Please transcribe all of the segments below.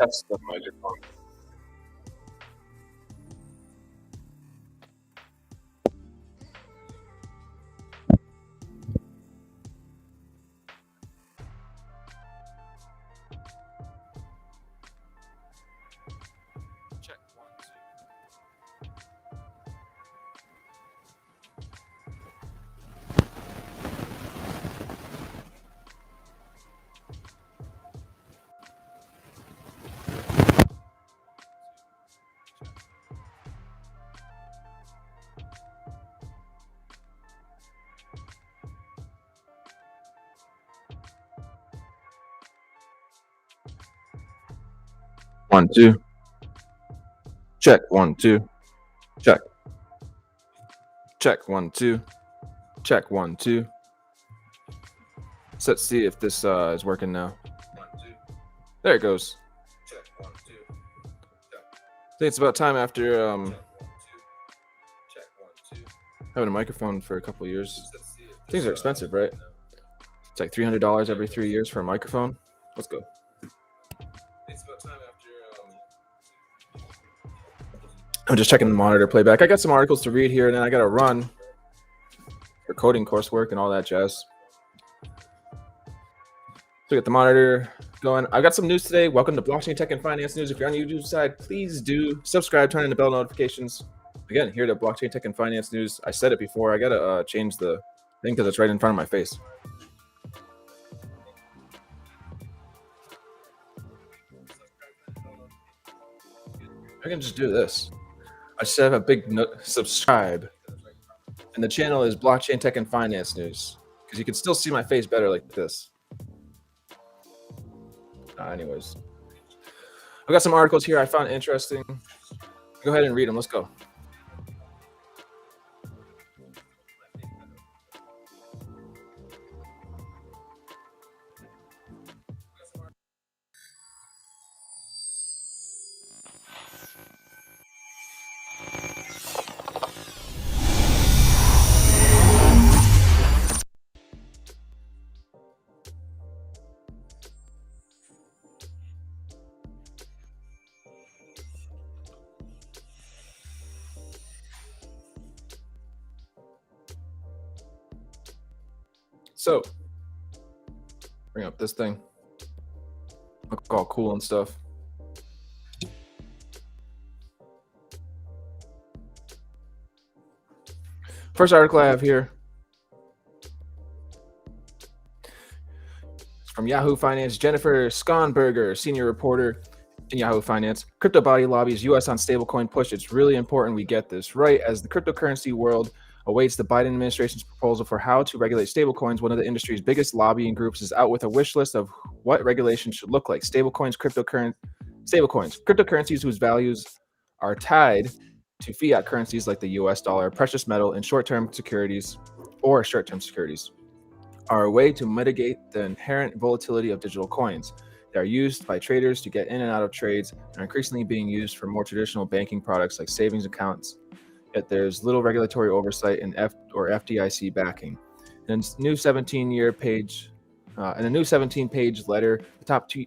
test the microphone. Check 1, 2. 1, 2. Check 1, 2. Check. Check 1, 2. Check 1, 2. So let's see if this is working now. 1, 2. There it goes. Check 1, 2. Check. I think it's about time after Check 1, 2. Having a microphone for a couple of years. Things are expensive, right? It's like $300 every 3 years for a microphone. Let's go. It's about time after I'm just checking the monitor playback. I got some articles to read here, and then I got to run for coding coursework and all that jazz. So get the monitor going. I got some news today. Welcome to Blockchain Tech and Finance News. If you're on the YouTube side, please do subscribe, turn on the bell notifications. Again, here to Blockchain Tech and Finance News. I said it before. I got to change the thing because it's right in front of my face. I can just do this. I just have a big subscribe. And the channel is Blockchain Tech and Finance News because you can still see my face better like this. Anyways, I got some articles here I found interesting. Go ahead and read them. Let's go. So, bring up this thing. Look all cool and stuff. First article I have here is from Yahoo Finance. Jennifer Skonberger, senior reporter in Yahoo Finance. Crypto body lobbies U.S. on stablecoin push. It's really important we get this right as the cryptocurrency world awaits the Biden administration's proposal for how to regulate stablecoins. One of the industry's biggest lobbying groups is out with a wish list of what regulation should look like. Stablecoins, cryptocurrencies whose values are tied to fiat currencies like the US dollar, precious metal, and short-term securities are a way to mitigate the inherent volatility of digital coins. They are used by traders to get in and out of trades and are increasingly being used for more traditional banking products like savings accounts. Yet there's little regulatory oversight and FDIC backing. In a new 17-page letter, the top two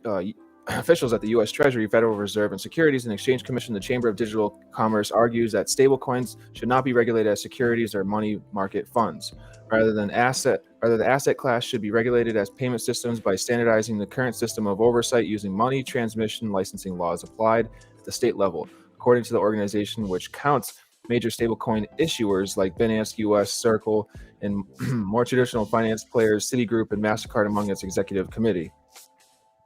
officials at the U.S. Treasury, Federal Reserve, and Securities and Exchange Commission, the Chamber of Digital Commerce, argues that stablecoins should not be regulated as securities or money market funds. Rather, the asset class should be regulated as payment systems by standardizing the current system of oversight using money transmission licensing laws applied at the state level, according to the organization, which counts major stablecoin issuers like Binance US, Circle, and more traditional finance players, Citigroup, and MasterCard among its executive committee.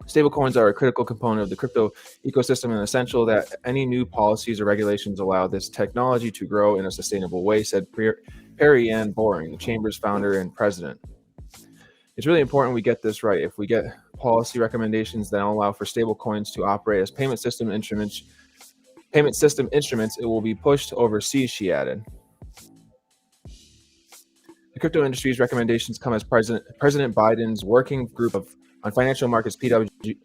Stablecoins are a critical component of the crypto ecosystem and essential that any new policies or regulations allow this technology to grow in a sustainable way, said Perry Ann Boring, the Chamber's founder and president. It's really important we get this right. If we get policy recommendations that allow for stablecoins to operate as payment system instruments, it will be pushed overseas, she added. The crypto industry's recommendations come as President Biden's working group on financial markets, PWG,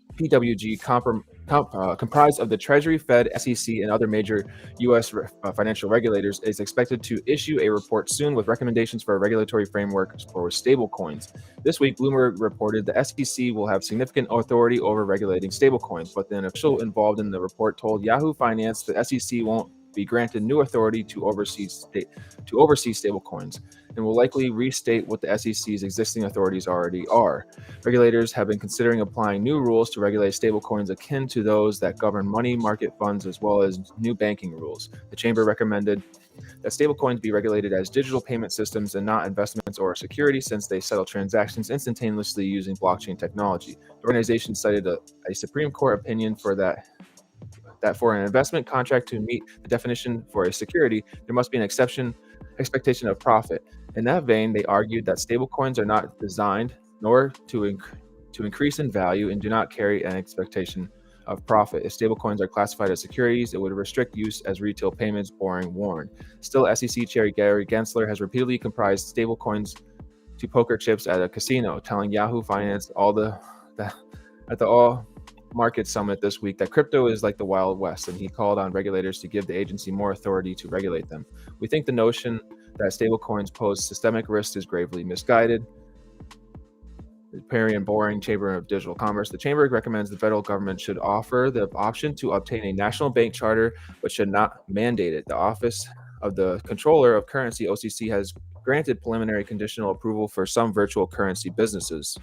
comprised of the Treasury, Fed, SEC, and other major U.S. Financial regulators, is expected to issue a report soon with recommendations for a regulatory framework for stablecoins. This week, Bloomberg reported the SEC will have significant authority over regulating stablecoins, but an official involved in the report told Yahoo Finance the SEC won't be granted new authority to oversee stablecoins and will likely restate what the SEC's existing authorities already are. Regulators have been considering applying new rules to regulate stablecoins akin to those that govern money market funds, as well as new banking rules. The chamber recommended that stablecoins be regulated as digital payment systems and not investments or securities, since they settle transactions instantaneously using blockchain technology. The organization cited a Supreme Court opinion for that for an investment contract to meet the definition for a security, there must be an expectation of profit. In that vein, they argued that stablecoins are not designed nor to increase in value and do not carry an expectation of profit. If stablecoins are classified as securities, it would restrict use as retail payments, Boring warned. Still, SEC Chair Gary Gensler has repeatedly compared stablecoins to poker chips at a casino, telling Yahoo Finance at the All Market Summit this week that crypto is like the Wild West, and he called on regulators to give the agency more authority to regulate them. We think the notion that stablecoins pose systemic risks is gravely misguided. Perry and Boring, Chamber of Digital Commerce. The Chamber recommends the federal government should offer the option to obtain a national bank charter, but should not mandate it. The Office of the Controller of Currency, OCC, has granted preliminary conditional approval for some virtual currency businesses.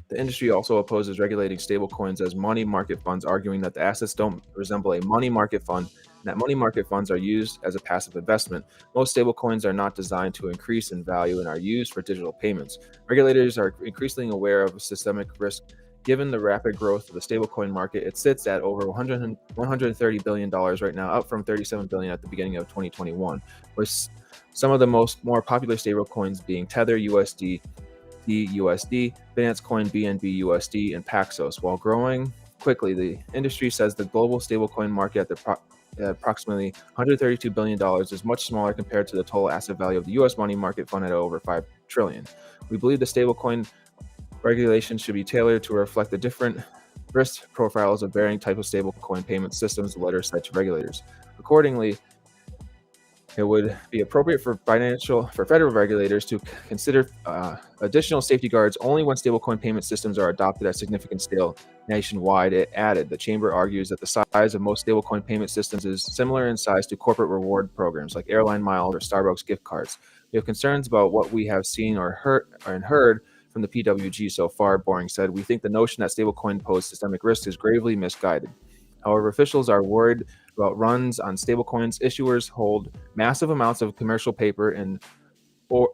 The industry also opposes regulating stablecoins as money market funds, arguing that the assets don't resemble a money market fund and that money market funds are used as a passive investment. Most stablecoins are not designed to increase in value and are used for digital payments. Regulators are increasingly aware of systemic risk. Given the rapid growth of the stablecoin market, it sits at over $130 billion right now, up from $37 billion at the beginning of 2021, with some of the more popular stablecoins being Tether USD, USD, Binance Coin BNB USD, and Paxos. While growing quickly, the industry says the global stablecoin market at approximately $132 billion is much smaller compared to the total asset value of the U.S. money market fund at over $5 trillion. We believe the stablecoin regulation should be tailored to reflect the different risk profiles of varying types of stablecoin payment systems, the letter said to regulators. Accordingly, it would be appropriate for federal regulators to consider additional safety guards only when stablecoin payment systems are adopted at significant scale nationwide. It added, the chamber argues that the size of most stablecoin payment systems is similar in size to corporate reward programs like airline miles or Starbucks gift cards. We have concerns about what we have seen or heard from the PWG so far, Boring said. We think the notion that stablecoin pose systemic risk is gravely misguided. However, officials are worried about runs on stablecoins. Issuers hold massive amounts of commercial paper or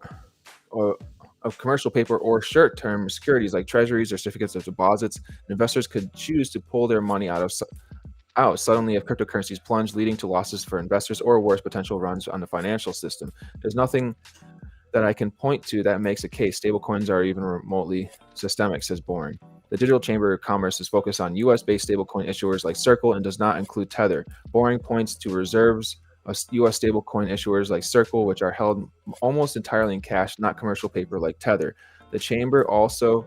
short-term securities like treasuries or certificates of deposits. Investors could choose to pull their money out suddenly if cryptocurrencies plunge, leading to losses for investors or worse, potential runs on the financial system. There's nothing that I can point to that makes a case stablecoins are even remotely systemic, says Boring. The Digital Chamber of Commerce is focused on U.S.-based stablecoin issuers like Circle and does not include Tether. Boring points to reserves of U.S. stablecoin issuers like Circle, which are held almost entirely in cash, not commercial paper like Tether. The Chamber also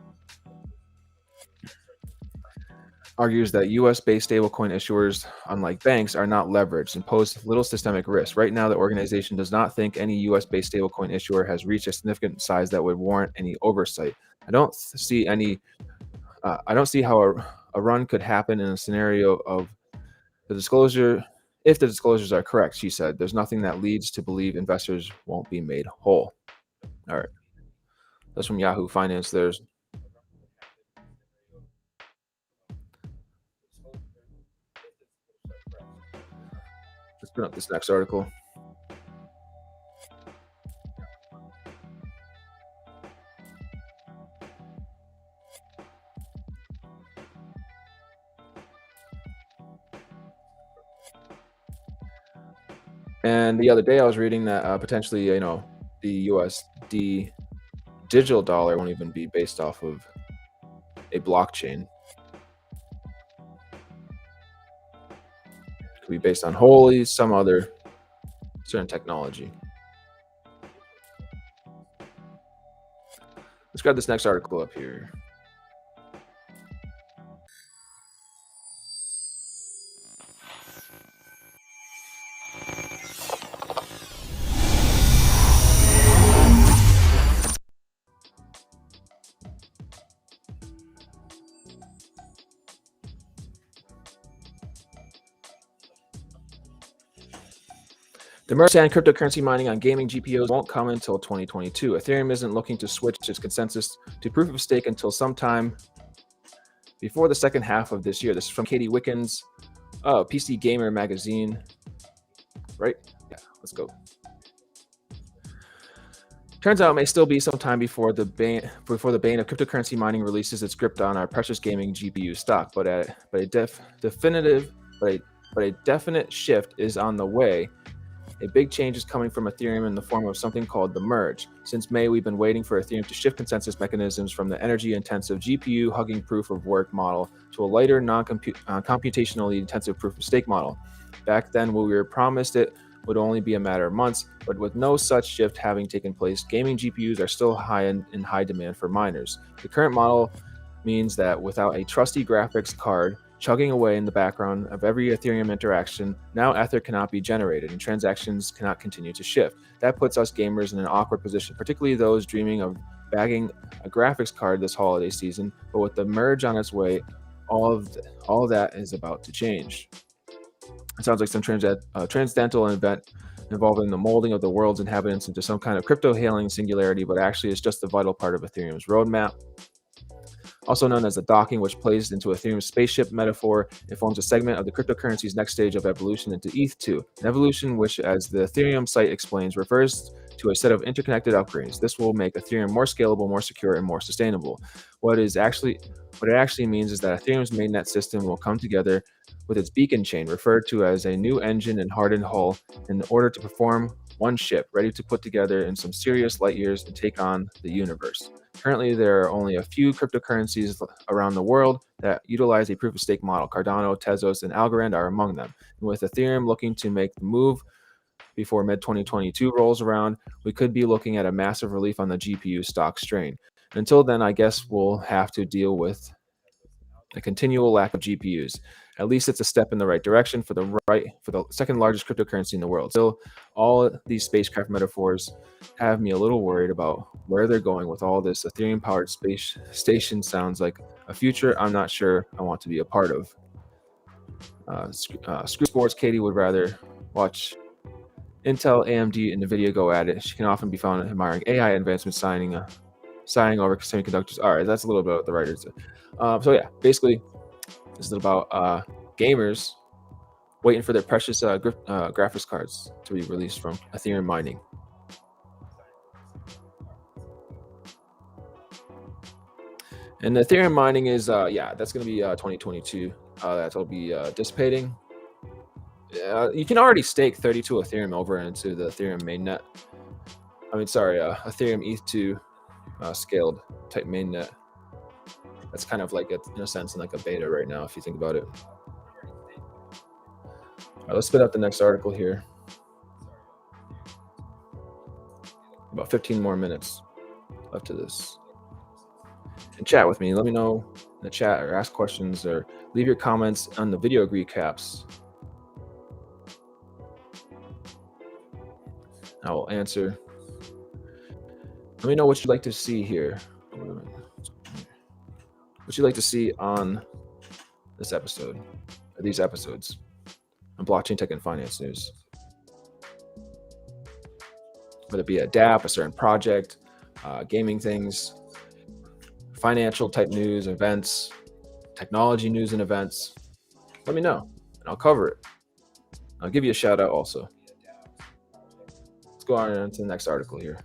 argues that U.S.-based stablecoin issuers, unlike banks, are not leveraged and pose little systemic risk. Right now, the organization does not think any U.S.-based stablecoin issuer has reached a significant size that would warrant any oversight. I don't see how a run could happen in a scenario of the disclosure. If the disclosures are correct, she said, there's nothing that leads to believe investors won't be made whole. All right. That's from Yahoo Finance. Let's bring up this next article. And the other day I was reading that potentially, the USD digital dollar won't even be based off of a blockchain. It could be based on wholly some other certain technology. Let's grab this next article up here. merge and cryptocurrency mining on gaming GPUs won't come until 2022. Ethereum isn't looking to switch its consensus to proof of stake until sometime before the second half of this year. This is from Katie Wickens, PC Gamer magazine. Right? Yeah, let's go. Turns out it may still be some time before the bane of cryptocurrency mining releases its grip on our precious gaming GPU stock, but a definite shift is on the way. A big change is coming from Ethereum in the form of something called the merge. Since May, we've been waiting for Ethereum to shift consensus mechanisms from the energy-intensive GPU-hugging proof-of-work model to a lighter, computationally intensive proof-of-stake model. Back then, when we were promised it would only be a matter of months, but with no such shift having taken place, gaming GPUs are still in high demand for miners. The current model means that without a trusty graphics card chugging away in the background of every Ethereum interaction, now Ether cannot be generated and transactions cannot continue to shift. That puts us gamers in an awkward position, particularly those dreaming of bagging a graphics card this holiday season. But with the merge on its way, all of that is about to change. It sounds like some transcendental event involving the molding of the world's inhabitants into some kind of crypto-hailing singularity, but actually it's just a vital part of Ethereum's roadmap. Also known as the docking, which plays into Ethereum's spaceship metaphor, it forms a segment of the cryptocurrency's next stage of evolution into ETH2, an evolution which, as the Ethereum site explains, refers to a set of interconnected upgrades. This will make Ethereum more scalable, more secure, and more sustainable. What it actually means is that Ethereum's mainnet system will come together with its beacon chain, referred to as a new engine and hardened hull, in order to perform one ship, ready to put together in some serious light years and take on the universe. Currently, there are only a few cryptocurrencies around the world that utilize a proof-of-stake model. Cardano, Tezos, and Algorand are among them. And with Ethereum looking to make the move before mid-2022 rolls around, we could be looking at a massive relief on the GPU stock strain. Until then, I guess we'll have to deal with a continual lack of GPUs. At least it's a step in the right direction for the second largest cryptocurrency in the world. Still, all these spacecraft metaphors have me a little worried about where they're going with all this. Ethereum-powered space station sounds like a future I'm not sure I want to be a part of. Screw sports. Katie would rather watch Intel, AMD, and NVIDIA go at it. She can often be found admiring AI advancements, signing over semiconductors. All right, that's a little bit of the writers. So yeah, basically, this is about gamers waiting for their precious graphics cards to be released from Ethereum mining. And the Ethereum mining is, that's going to be 2022. That'll be dissipating. You can already stake 32 Ethereum over into the Ethereum mainnet. Ethereum ETH2 scaled type mainnet. That's kind of like, in a sense, like a beta right now, if you think about it. All right, let's spit out the next article here. About 15 more minutes left to this. And chat with me. Let me know in the chat, or ask questions, or leave your comments on the video recaps. I will answer. Let me know what you'd like to see here. What you'd like to see on this episode, or these episodes, on blockchain tech and finance news. Whether it be a DApp, a certain project, gaming things, financial type news, events, technology news and events. Let me know, and I'll cover it. I'll give you a shout out also. Let's go on to the next article here.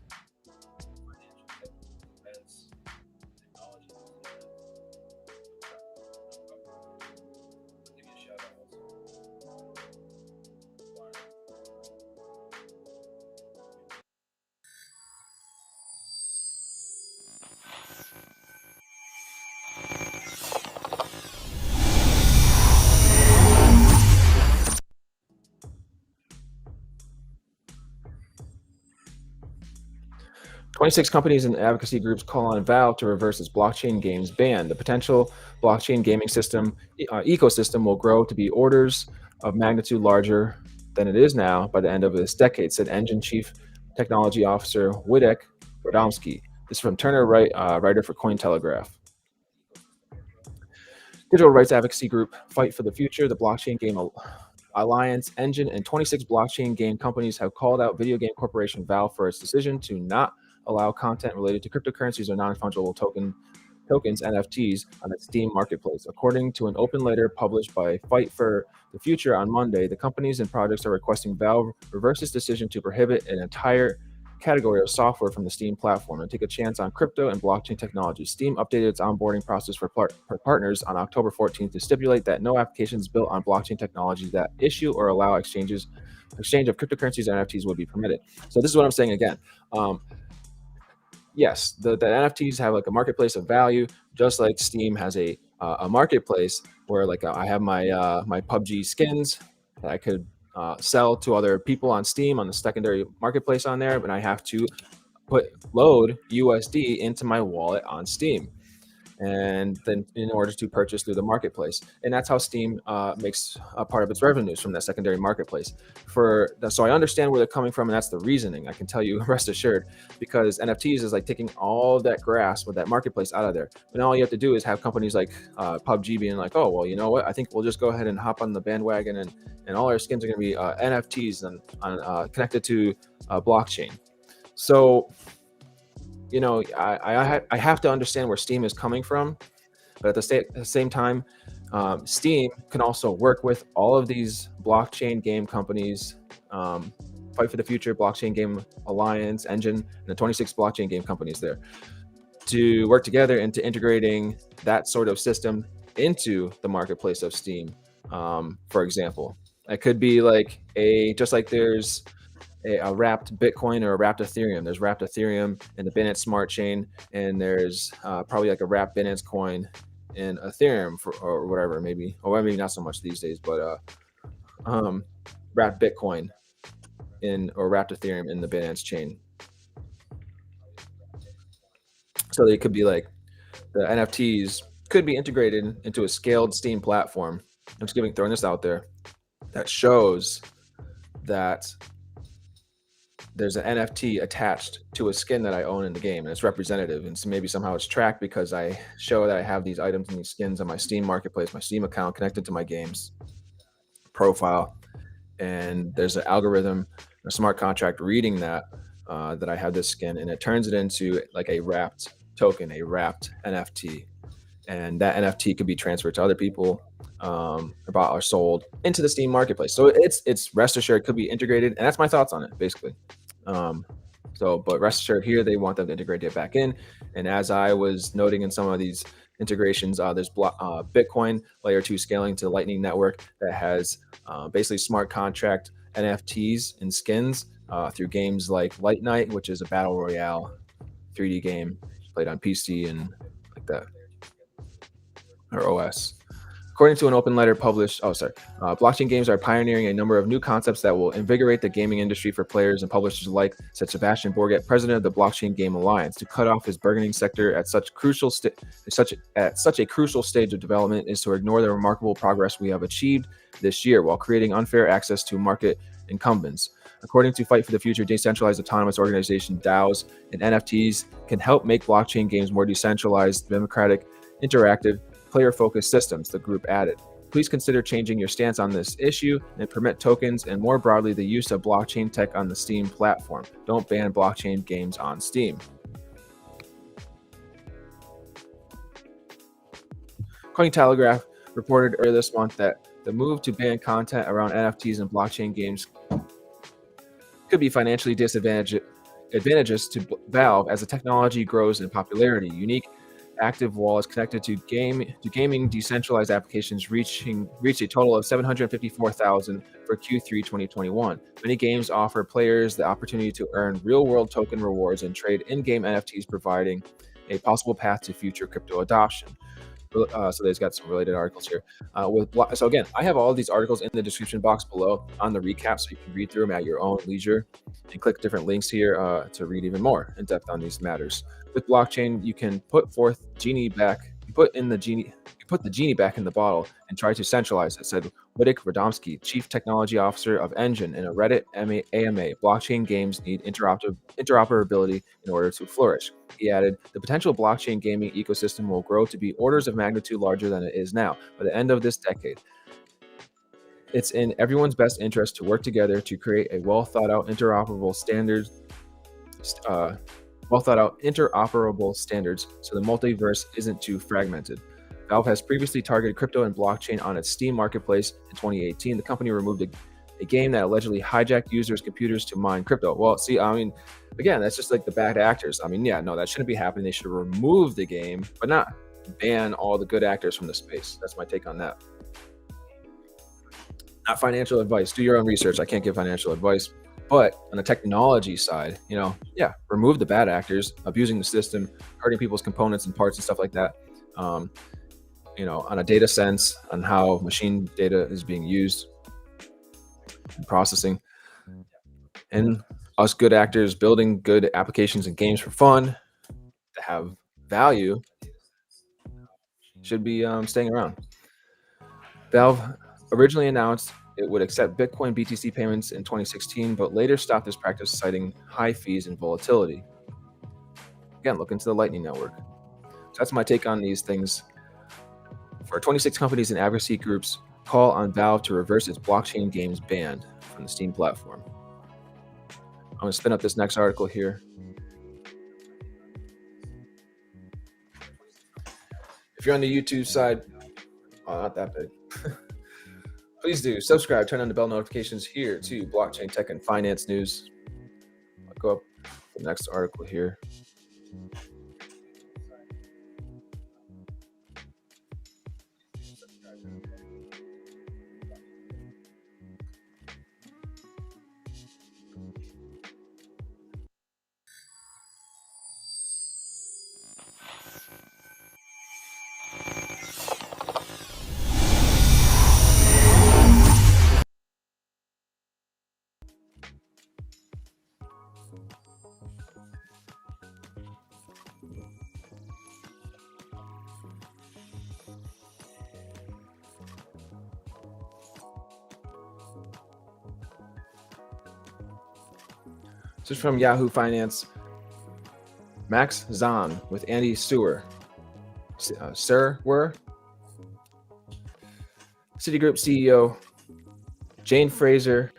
"26 companies and advocacy groups call on Valve to reverse its blockchain games ban. The potential blockchain gaming system ecosystem will grow to be orders of magnitude larger than it is now by the end of this decade," said Engine Chief Technology Officer Wojtek Radomski. This is from Turner Wright, writer for Cointelegraph. Digital rights advocacy group Fight for the Future, the blockchain game Alliance, Engine, and 26 blockchain game companies have called out video game corporation Valve for its decision to not allow content related to cryptocurrencies or non-fungible tokens (NFTs) on its Steam marketplace. According to an open letter published by Fight for the Future on Monday, the companies and projects are requesting Valve reverse its decision to prohibit an entire category of software from the Steam platform and take a chance on crypto and blockchain technology. Steam updated its onboarding process for partners on October 14th to stipulate that no applications built on blockchain technology that issue or allow exchange of cryptocurrencies and NFTs would be permitted. So this is what I'm saying again. Yes, the NFTs have like a marketplace of value, just like Steam has a marketplace where like I have my PUBG skins that I could sell to other people on Steam on the secondary marketplace on there, but I have to load USD into my wallet on Steam, and then in order to purchase through the marketplace. And that's how Steam makes a part of its revenues from that secondary marketplace. So I understand where they're coming from, and that's the reasoning. I can tell you, rest assured, because NFTs is like taking all of that grass with that marketplace out of there. And all you have to do is have companies like PUBG being like, oh, well, you know what? I think we'll just go ahead and hop on the bandwagon, and all our skins are going to be NFTs and connected to blockchain. So I have to understand where Steam is coming from, but at the same time, Steam can also work with all of these blockchain game companies, Fight for the Future, Blockchain Game Alliance, Engine, and the 26 blockchain game companies there, to work together into integrating that sort of system into the marketplace of Steam. For example, it could be like just like there's a wrapped Bitcoin or a wrapped Ethereum. There's wrapped Ethereum in the Binance Smart Chain, and there's probably like a wrapped Binance coin in Ethereum or whatever, maybe. Or maybe not so much these days, but wrapped Bitcoin or wrapped Ethereum in the Binance chain. So they could be like the NFTs could be integrated into a scaled Steam platform. I'm just throwing this out there that shows that there's an NFT attached to a skin that I own in the game, and it's representative. And so maybe somehow it's tracked because I show that I have these items and these skins on my Steam marketplace, my Steam account connected to my game's profile. And there's an algorithm, a smart contract reading that I have this skin, and it turns it into like a wrapped token, a wrapped NFT. And that NFT could be transferred to other people, bought or sold into the Steam marketplace. So it's rest assured could be integrated, and that's my thoughts on it basically. But rest assured here they want them to integrate it back in. And as I was noting in some of these integrations, there's Bitcoin layer 2 scaling to Lightning Network that has basically smart contract NFTs and skins through games like Light Night, which is a battle royale 3D game played on PC and like that, or OS. According to an open letter published, blockchain games are pioneering a number of new concepts that will invigorate the gaming industry for players and publishers alike, said Sebastian Bourget, president of the Blockchain Game Alliance. To cut off his burgeoning sector at such a crucial stage of development is to ignore the remarkable progress we have achieved this year while creating unfair access to market incumbents. According to Fight for the Future, decentralized autonomous organization DAOs and NFTs can help make blockchain games more decentralized, democratic, interactive, player-focused systems, the group added. Please consider changing your stance on this issue and permit tokens and more broadly the use of blockchain tech on the Steam platform. Don't ban blockchain games on Steam. Cointelegraph reported earlier this month that the move to ban content around NFTs and blockchain games could be financially advantageous to Valve as the technology grows in popularity. Unique active wallets connected to gaming decentralized applications reached a total of 754,000 for Q3 2021. Many games offer players the opportunity to earn real-world token rewards and trade in-game NFTs, providing a possible path to future crypto adoption. So they've got some related articles here. So again, I have all of these articles in the description box below on the recap, so you can read through them at your own leisure and click different links here to read even more in depth on these matters. With blockchain, you can put the genie back in the bottle and try to centralize it, said Wojtek Radomski, Chief Technology Officer of Engine, in a Reddit AMA. Blockchain games need interoperability in order to flourish. He added, the potential blockchain gaming ecosystem will grow to be orders of magnitude larger than it is now by the end of this decade. It's in everyone's best interest to work together to create a well thought out interoperable standards so the multiverse isn't too fragmented. Valve has previously targeted crypto and blockchain on its Steam marketplace. In 2018, the company removed a game that allegedly hijacked users' computers to mine crypto. Well, see, I mean, again, that's just like the bad actors. I mean, yeah, no, that shouldn't be happening. They should remove the game, but not ban all the good actors from the space. That's my take on that. Not financial advice. Do your own research. I can't give financial advice. But on the technology side, yeah, remove the bad actors abusing the system, hurting people's components and parts and stuff like that. On a data sense, on how machine data is being used and processing, and us good actors building good applications and games for fun that have value should be staying around. Valve originally announced it would accept Bitcoin BTC payments in 2016, but later stopped this practice, citing high fees and volatility. Again, look into the Lightning Network. So that's my take on these things. For 26 companies and advocacy groups call on Valve to reverse its blockchain games ban from the Steam platform. I'm going to spin up this next article here. If you're on the YouTube side, not that big. Please do subscribe, turn on the bell notifications here to Blockchain Tech and Finance News. I'll go up to the next article here. This is from Yahoo Finance. Max Zahn with Andy Sewer. Citigroup CEO Jane Fraser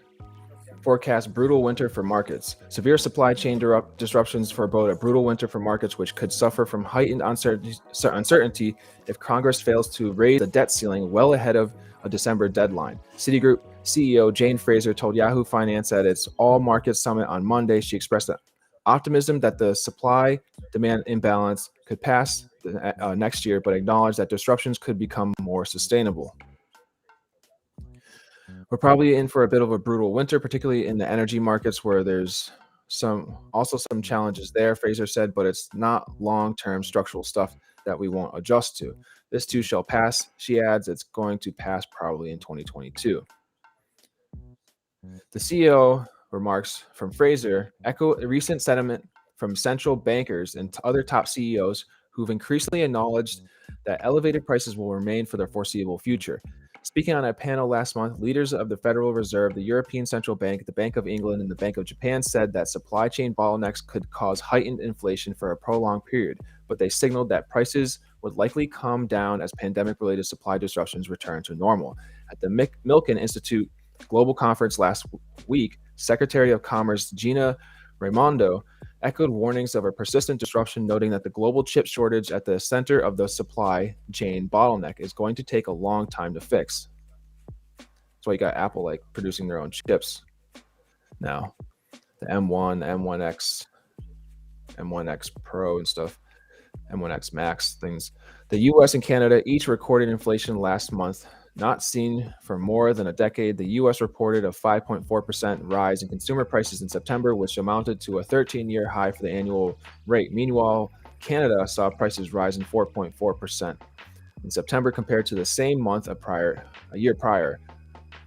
forecasts brutal winter for markets. Severe supply chain disruptions forebode a brutal winter for markets, which could suffer from heightened uncertainty if Congress fails to raise the debt ceiling well ahead of a December deadline. Citigroup CEO Jane Fraser told Yahoo Finance at its All Markets Summit on Monday she expressed optimism that the supply-demand imbalance could pass next year, but acknowledged that disruptions could become more sustainable. We're probably in for a bit of a brutal winter, particularly in the energy markets where there's some challenges there, Fraser said, but it's not long-term structural stuff that we won't adjust to. This too shall pass, she adds. It's going to pass probably in 2022. The CEO remarks from Fraser echo a recent sentiment from central bankers and other top CEOs who've increasingly acknowledged that elevated prices will remain for the foreseeable future. Speaking on a panel last month, leaders of the Federal Reserve, the European Central Bank, the Bank of England, and the Bank of Japan said that supply chain bottlenecks could cause heightened inflation for a prolonged period, but they signaled that prices would likely calm down as pandemic-related supply disruptions return to normal. At the Milken Institute Global Conference last week, Secretary of Commerce Gina Raimondo echoed warnings of a persistent disruption, noting that the global chip shortage at the center of the supply chain bottleneck is going to take a long time to fix. That's why you got Apple producing their own chips now. The M1, M1X, M1X Pro and stuff, M1X Max things. The US and Canada each recorded inflation last month, not seen for more than a decade. The U.S. reported a 5.4% rise in consumer prices in September, which amounted to a 13-year high for the annual rate. Meanwhile, Canada saw prices rise in 4.4% in September compared to the same month a year prior,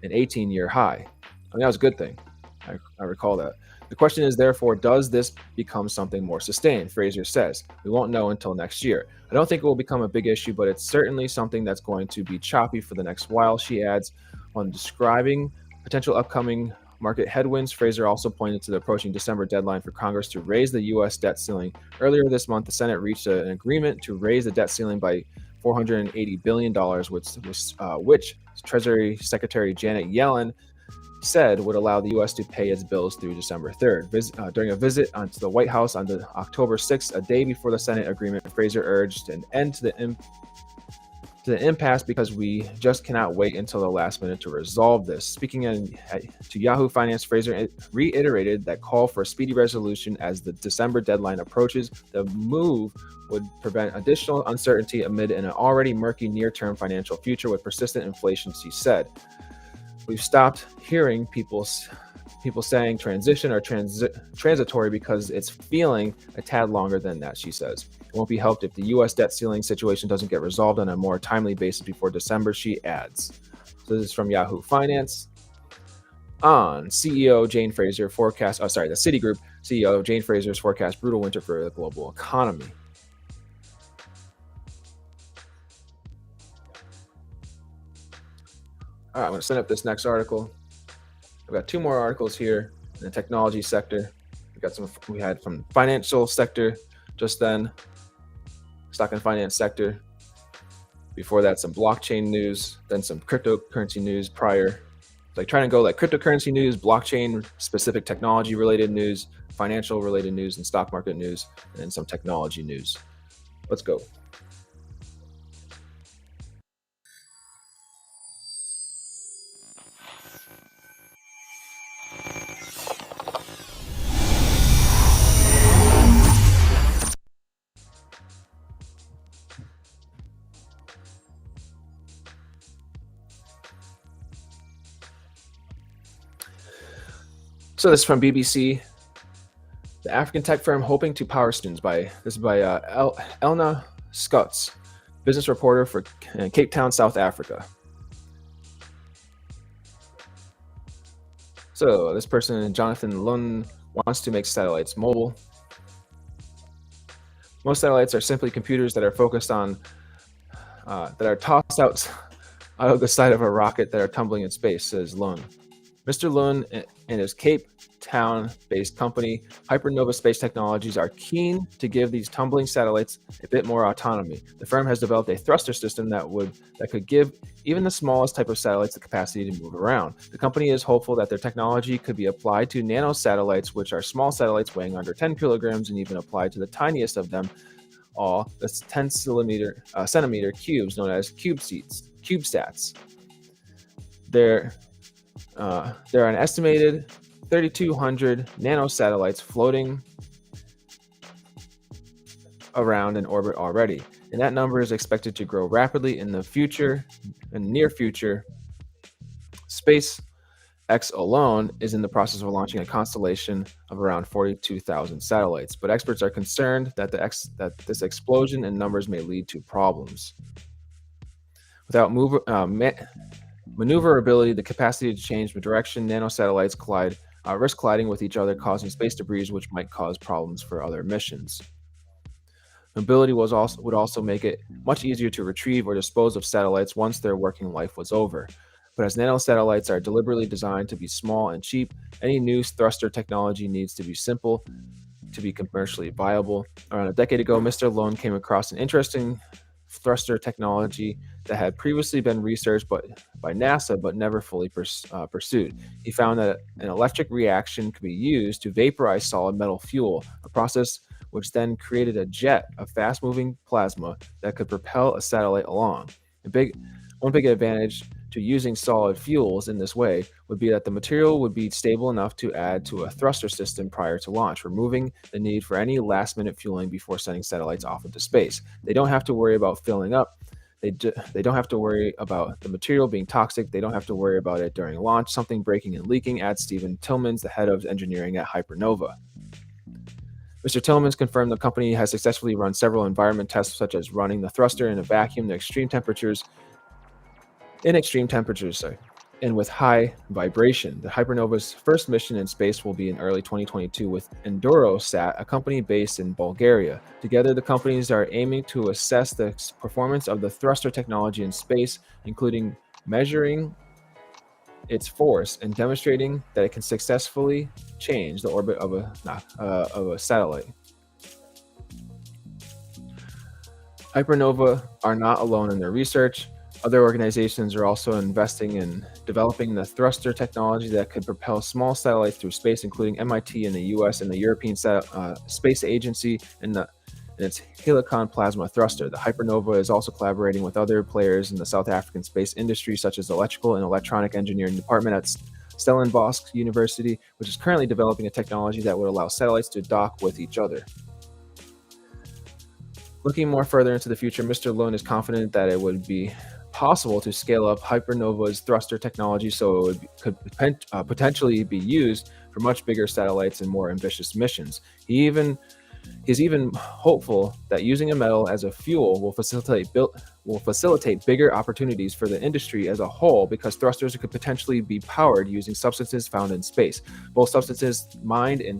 an 18-year high. I mean, that was a good thing. I recall that. The question is, therefore, does this become something more sustained? Fraser says. We won't know until next year. I don't think it will become a big issue, but it's certainly something that's going to be choppy for the next while, she adds. When describing potential upcoming market headwinds, Fraser also pointed to the approaching December deadline for Congress to raise the U.S. debt ceiling. Earlier this month, the Senate reached an agreement to raise the debt ceiling by $480 billion, which Treasury Secretary Janet Yellen said would allow the U.S. to pay its bills through December 3rd. During a visit to the White House on October 6th, a day before the Senate agreement, Fraser urged an end to the impasse because we just cannot wait until the last minute to resolve this. Speaking to Yahoo Finance, Fraser reiterated that call for a speedy resolution as the December deadline approaches. The move would prevent additional uncertainty amid an already murky near-term financial future with persistent inflation, she said. We've stopped hearing people saying transition or transitory because it's feeling a tad longer than that, she says. It won't be helped if the U.S. debt ceiling situation doesn't get resolved on a more timely basis before December, she adds. So this is from Yahoo Finance. On CEO Jane Fraser forecast, the Citigroup CEO Jane Fraser's forecast brutal winter for the global economy. All right, I'm going to send up this next article. I've got two more articles here in the technology sector. We had from financial sector just then, stock and finance sector. Before that, some blockchain news, then some cryptocurrency news prior. Like trying to go like cryptocurrency news, blockchain specific technology related news, financial related news, and stock market news, and then some technology news. Let's go. So this is from BBC. The African tech firm hoping to power students by Elna Scutts, business reporter for Cape Town, South Africa. So this person, Jonathan Lund, wants to make satellites mobile. Most satellites are simply computers that are focused on, that are tossed out of the side of a rocket that are tumbling in space, says Lund. Mr. Lund and his Cape Town-based company, Hypernova Space Technologies, are keen to give these tumbling satellites a bit more autonomy. The firm has developed a thruster system that could give even the smallest type of satellites the capacity to move around. The company is hopeful that their technology could be applied to nanosatellites, which are small satellites weighing under 10 kilograms, and even applied to the tiniest of them all, that's 10 centimeter cubes, known as CubeSats. There are an estimated 3,200 nanosatellites floating around in orbit already, and that number is expected to grow rapidly in the near future. SpaceX alone is in the process of launching a constellation of around 42,000 satellites, but experts are concerned that this explosion in numbers may lead to problems. Without maneuverability, the capacity to change the direction, nanosatellites risk colliding with each other, causing space debris, which might cause problems for other missions. Mobility would also make it much easier to retrieve or dispose of satellites once their working life was over. But as nanosatellites are deliberately designed to be small and cheap, any new thruster technology needs to be simple to be commercially viable. Around a decade ago, Mr. Lone came across an interesting thruster technology that had previously been researched by NASA but never fully pursued. He found that an electric reaction could be used to vaporize solid metal fuel, a process which then created a jet of fast-moving plasma that could propel a satellite along. One big advantage to using solid fuels in this way would be that the material would be stable enough to add to a thruster system prior to launch, removing the need for any last-minute fueling before sending satellites off into space. They don't have to worry about filling up. They don't have to worry about the material being toxic. They don't have to worry about it during launch, something breaking and leaking, adds Stephen Tillmans, the head of engineering at Hypernova. Mr. Tillmans confirmed the company has successfully run several environment tests, such as running the thruster in a vacuum in extreme temperatures, and with high vibration. The Hypernova's first mission in space will be in early 2022 with Endurosat, a company based in Bulgaria. Together, the companies are aiming to assess the performance of the thruster technology in space, including measuring its force and demonstrating that it can successfully change the orbit of a satellite. Hypernova are not alone in their research. Other organizations are also investing in developing the thruster technology that could propel small satellites through space, including MIT in the US and the European Space Agency and its Helicon plasma thruster. The Hypernova is also collaborating with other players in the South African space industry, such as the Electrical and Electronic Engineering Department at Stellenbosch University, which is currently developing a technology that would allow satellites to dock with each other. Looking more further into the future, Mr. Lund is confident that it would be possible to scale up Hypernova's thruster technology so it could potentially be used for much bigger satellites and more ambitious missions. He's even hopeful that using a metal as a fuel will facilitate bigger opportunities for the industry as a whole, because thrusters could potentially be powered using substances found in space, both substances mined in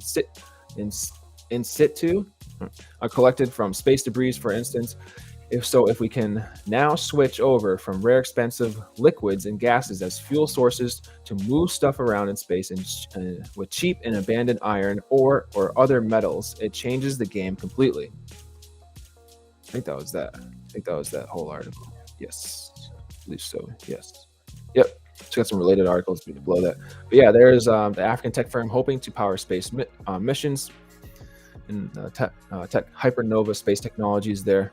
situ are collected from space debris, for instance. If we can now switch over from rare, expensive liquids and gases as fuel sources to move stuff around in space and with cheap and abandoned iron or other metals, it changes the game completely. I think that was that whole article. Yes, at least so. Yes. Yep. It's got some related articles below that. But yeah, there's the African tech firm hoping to power space missions and tech Hypernova space technologies there.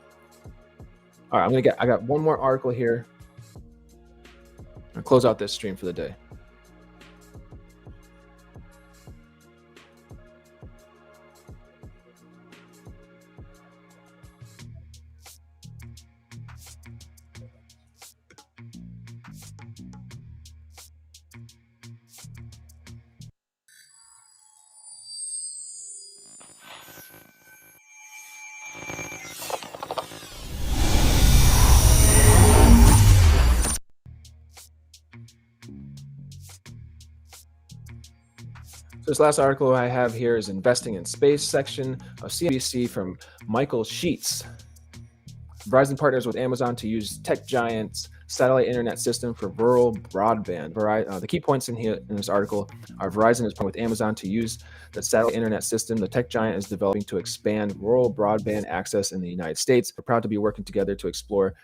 All right, I got one more article here. I'll close out this stream for the day. So this last article I have here is Investing in Space section of CNBC from Michael Sheets. Verizon partners with Amazon to use tech giant's satellite internet system for rural broadband. The key points in this article are Verizon is partnering with Amazon to use the satellite internet system the tech giant is developing to expand rural broadband access in the United States. We're proud to be working together to explore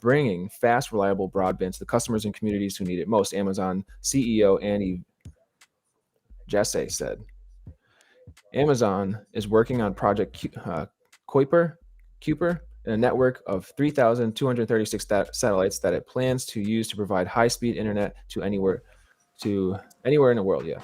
bringing fast, reliable broadband to the customers and communities who need it most, Amazon CEO Annie Jassy said. Amazon is working on Project Kuiper, a network of 3,236 satellites that it plans to use to provide high-speed internet to anywhere in the world. Yeah.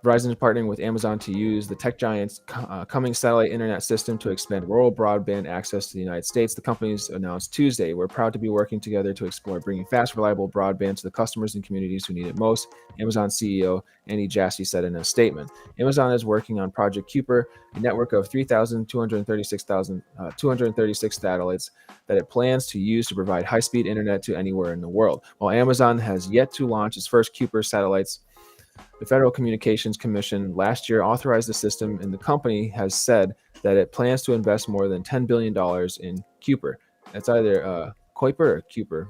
Verizon is partnering with Amazon to use the tech giant's coming satellite internet system to expand rural broadband access to the United States. The companies announced Tuesday. We're proud to be working together to explore bringing fast, reliable broadband to the customers and communities who need it most, Amazon CEO Annie Jassy said in a statement. Amazon is working on Project Kuiper, a network of 3,236 satellites that it plans to use to provide high-speed internet to anywhere in the world. While Amazon has yet to launch its first Kuiper satellites, the Federal Communications Commission last year authorized the system, and the company has said that it plans to invest more than $10 billion in Kuiper. It's either Kuiper or Kuiper,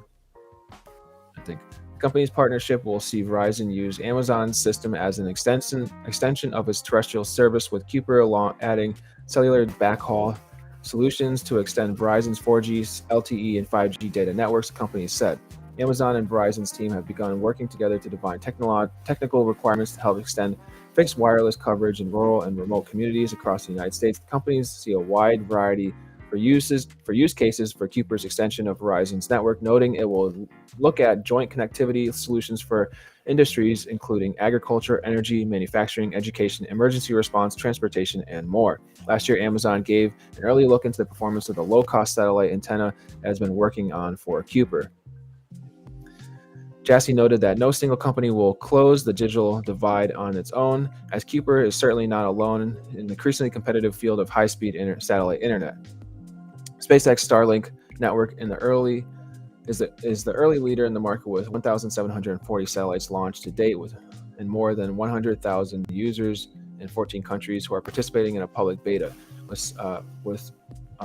I think. The company's partnership will see Verizon use Amazon's system as an extension of its terrestrial service, with Kuiper along adding cellular backhaul solutions to extend Verizon's 4G, LTE, and 5G data networks, the company said. Amazon and Verizon's team have begun working together to define technical requirements to help extend fixed wireless coverage in rural and remote communities across the United States. The companies see a wide variety for use cases for Kuiper's extension of Verizon's network, noting it will look at joint connectivity solutions for industries including agriculture, energy, manufacturing, education, emergency response, transportation, and more. Last year, Amazon gave an early look into the performance of the low-cost satellite antenna it has been working on for Kuiper. Jassy noted that no single company will close the digital divide on its own, as Kuiper is certainly not alone in the increasingly competitive field of high-speed satellite internet. SpaceX Starlink network is the early leader in the market with 1,740 satellites launched to date, and more than 100,000 users in 14 countries who are participating in a public beta, with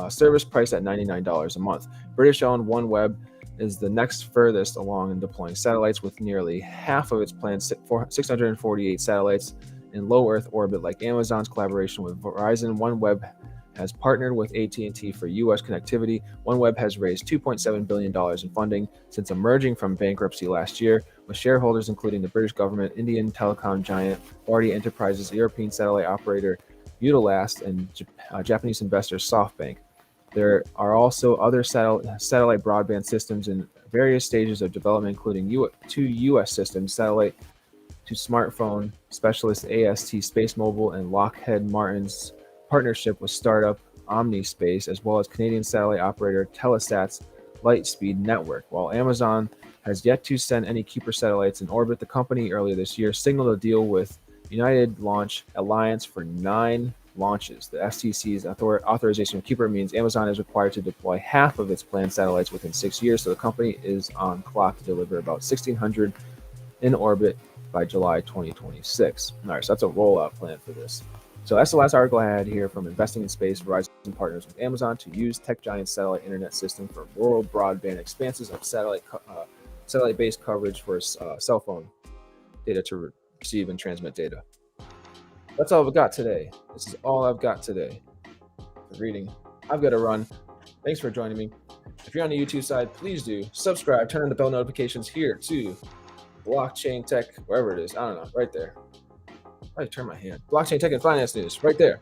service priced at $99 a month. British-owned OneWeb is the next furthest along in deploying satellites, with nearly half of its planned 648 satellites in low Earth orbit. Like Amazon's collaboration with Verizon, OneWeb has partnered with AT&T for U.S. connectivity. OneWeb has raised $2.7 billion in funding since emerging from bankruptcy last year, with shareholders including the British government, Indian telecom giant Bharti Enterprises, European satellite operator Utilast, and Japanese investor SoftBank. There are also other satellite broadband systems in various stages of development, including two U.S. systems, satellite to smartphone specialist AST Space Mobile and Lockheed Martin's partnership with startup OmniSpace, as well as Canadian satellite operator Telesat's Lightspeed Network. While Amazon has yet to send any Kuiper satellites in orbit, the company earlier this year signaled a deal with United Launch Alliance for 9 launches. The FCC's authorization of Kuiper means Amazon is required to deploy half of its planned satellites within 6 years, so the company is on clock to deliver about 1,600 in orbit by July 2026. All right, so that's a rollout plan for this. So that's the last article I had here from Investing in Space. Verizon partners with Amazon to use tech giant satellite internet system for rural broadband expanses of satellite-based coverage for cell phone data to receive and transmit data. That's all I've got today. This is all I've got today for reading. I've got to run. Thanks for joining me. If you're on the YouTube side, please do subscribe, turn on the bell notifications here too. Blockchain tech, wherever it is, I don't know, right there. I turn my hand. Blockchain tech and finance news, right there.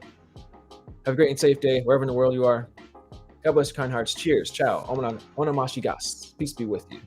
Have a great and safe day, wherever in the world you are. God bless your kind hearts. Cheers. Ciao. Onamashigas. Peace be with you.